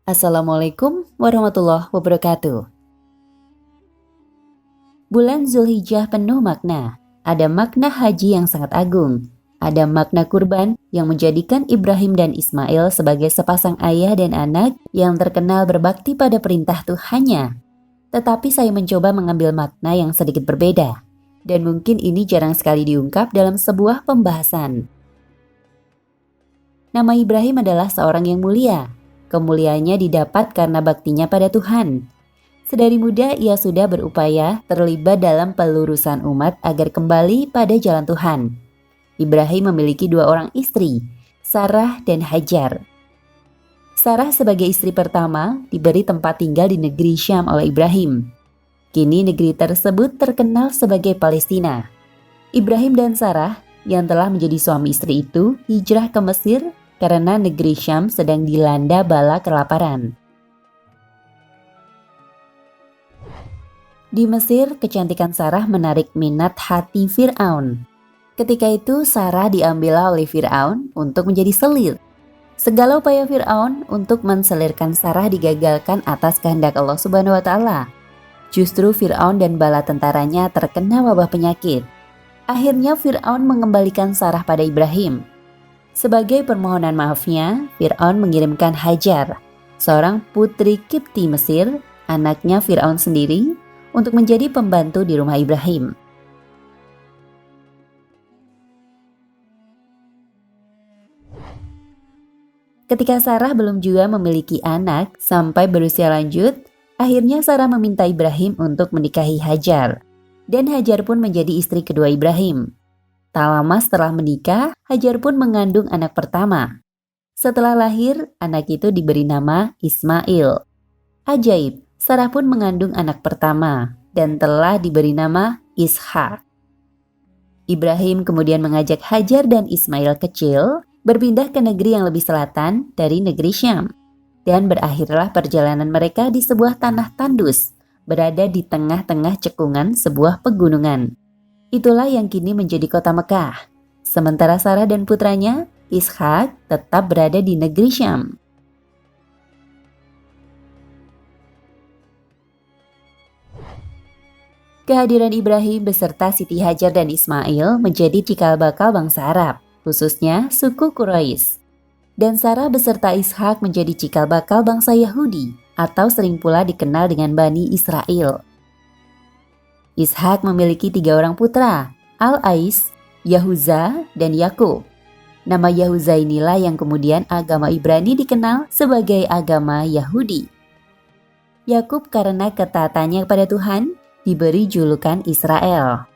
Assalamualaikum warahmatullahi wabarakatuh. Bulan Zulhijjah penuh makna. Ada makna haji yang sangat agung. Ada makna kurban yang menjadikan Ibrahim dan Ismail sebagai sepasang ayah dan anak yang terkenal berbakti pada perintah Tuhannya. Tetapi saya mencoba mengambil makna yang sedikit berbeda. Dan mungkin ini jarang sekali diungkap dalam sebuah pembahasan. Nama Ibrahim adalah seorang yang mulia. Kemuliaannya didapat karena baktinya pada Tuhan. Sedari muda ia sudah berupaya terlibat dalam pelurusan umat agar kembali pada jalan Tuhan. Ibrahim memiliki 2 orang istri, Sarah dan Hajar. Sarah sebagai istri pertama diberi tempat tinggal di negeri Syam oleh Ibrahim. Kini negeri tersebut terkenal sebagai Palestina. Ibrahim dan Sarah yang telah menjadi suami istri itu hijrah ke Mesir karena negeri Syam sedang dilanda bala kelaparan. Di Mesir, kecantikan Sarah menarik minat hati Fir'aun. Ketika itu, Sarah diambil oleh Fir'aun untuk menjadi selir. Segala upaya Fir'aun untuk menselirkan Sarah digagalkan atas kehendak Allah Subhanahu wa Ta'ala. Justru Fir'aun dan bala tentaranya terkena wabah penyakit. Akhirnya Fir'aun mengembalikan Sarah pada Ibrahim. Sebagai permohonan maafnya, Fir'aun mengirimkan Hajar, seorang putri Kipti Mesir, anaknya Fir'aun sendiri, untuk menjadi pembantu di rumah Ibrahim. Ketika Sarah belum juga memiliki anak sampai berusia lanjut, akhirnya Sarah meminta Ibrahim untuk menikahi Hajar. Dan Hajar pun menjadi istri kedua Ibrahim. Tak lama setelah menikah, Hajar pun mengandung anak pertama. Setelah lahir, anak itu diberi nama Ismail. Ajaib, Sarah pun mengandung anak pertama dan telah diberi nama Ishak. Ibrahim kemudian mengajak Hajar dan Ismail kecil berpindah ke negeri yang lebih selatan dari negeri Syam. Dan berakhirlah perjalanan mereka di sebuah tanah tandus, berada di tengah-tengah cekungan sebuah pegunungan. Itulah yang kini menjadi kota Mekah. Sementara Sarah dan putranya, Ishak, tetap berada di negeri Syam. Kehadiran Ibrahim beserta Siti Hajar dan Ismail menjadi cikal bakal bangsa Arab, khususnya suku Quraisy. Dan Sarah beserta Ishak menjadi cikal bakal bangsa Yahudi, atau sering pula dikenal dengan Bani Israel. Ishak memiliki 3 orang putra, Al-Ais, Yahuza, dan Yakub. Nama Yahuza inilah yang kemudian agama Ibrani dikenal sebagai agama Yahudi. Yakub karena ketaatannya kepada Tuhan, diberi julukan Israel.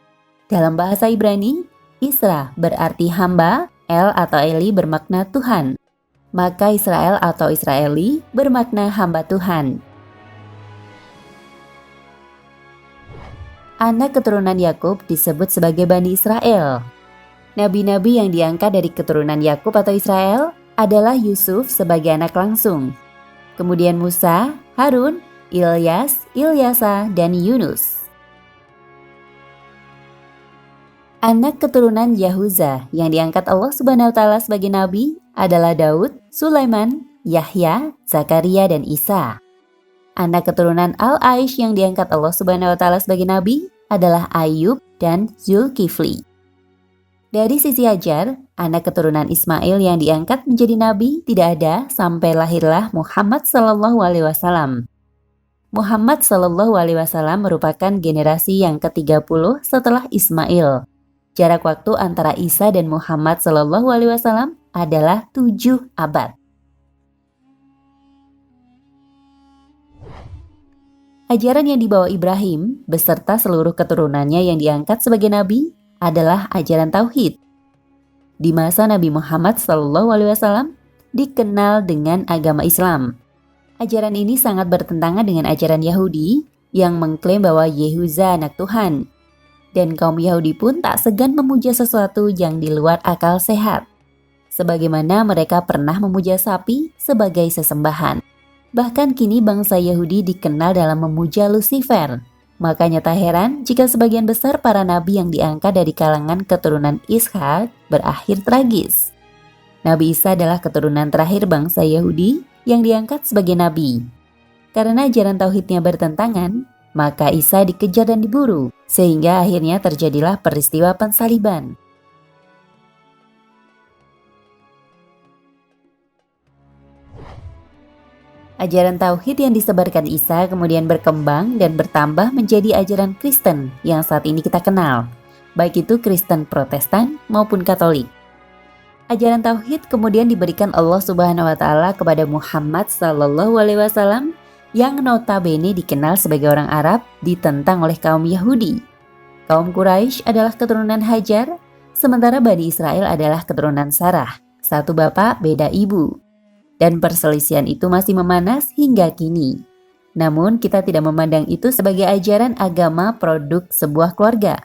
Dalam bahasa Ibrani, Isra berarti hamba, El atau Eli bermakna Tuhan. Maka Israel atau Israeli bermakna hamba Tuhan. Anak keturunan Yakub disebut sebagai Bani Israel. Nabi-nabi yang diangkat dari keturunan Yakub atau Israel adalah Yusuf sebagai anak langsung. Kemudian Musa, Harun, Ilyas, Ilyasa, dan Yunus. Anak keturunan Yahuza yang diangkat Allah Subhanahu wa Ta'ala sebagai nabi adalah Daud, Sulaiman, Yahya, Zakaria, dan Isa. Anak keturunan Al-Aish yang diangkat Allah Subhanahu wa Ta'ala sebagai nabi adalah Ayub dan Zulkifli. Dari sisi Hajar, anak keturunan Ismail yang diangkat menjadi nabi tidak ada sampai lahirlah Muhammad sallallahu alaihi wasallam. Muhammad sallallahu alaihi wasallam merupakan generasi yang ke-30 setelah Ismail. Jarak waktu antara Isa dan Muhammad sallallahu alaihi wasallam adalah 7 abad. Ajaran yang dibawa Ibrahim beserta seluruh keturunannya yang diangkat sebagai nabi adalah ajaran tauhid. Di masa Nabi Muhammad SAW dikenal dengan agama Islam. Ajaran ini sangat bertentangan dengan ajaran Yahudi yang mengklaim bahwa Yehuza anak Tuhan. Dan kaum Yahudi pun tak segan memuja sesuatu yang di luar akal sehat. Sebagaimana mereka pernah memuja sapi sebagai sesembahan. Bahkan kini bangsa Yahudi dikenal dalam memuja Lucifer. Makanya tak heran jika sebagian besar para nabi yang diangkat dari kalangan keturunan Ishak berakhir tragis. Nabi Isa adalah keturunan terakhir bangsa Yahudi yang diangkat sebagai nabi. Karena ajaran tauhidnya bertentangan, maka Isa dikejar dan diburu, sehingga akhirnya terjadilah peristiwa pensaliban. Ajaran tauhid yang disebarkan Isa kemudian berkembang dan bertambah menjadi ajaran Kristen yang saat ini kita kenal, baik itu Kristen Protestan maupun Katolik. Ajaran tauhid kemudian diberikan Allah Subhanahu wa taala kepada Muhammad sallallahu alaihi wasallam yang notabene dikenal sebagai orang Arab ditentang oleh kaum Yahudi. Kaum Quraisy adalah keturunan Hajar, sementara Bani Israel adalah keturunan Sarah, satu bapak beda ibu. Dan perselisihan itu masih memanas hingga kini. Namun kita tidak memandang itu sebagai ajaran agama produk sebuah keluarga.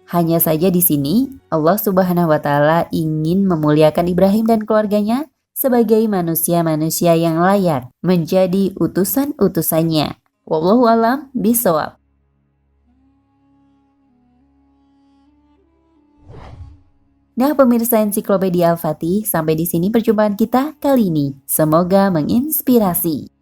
Hanya saja di sini Allah Subhanahu wa taala ingin memuliakan Ibrahim dan keluarganya sebagai manusia-manusia yang layak menjadi utusan-utusannya. Wallahu a'lam bishawab. Nah, pemirsa Ensiklopedia Al-Fatih, sampai di sini perjumpaan kita kali ini. Semoga menginspirasi.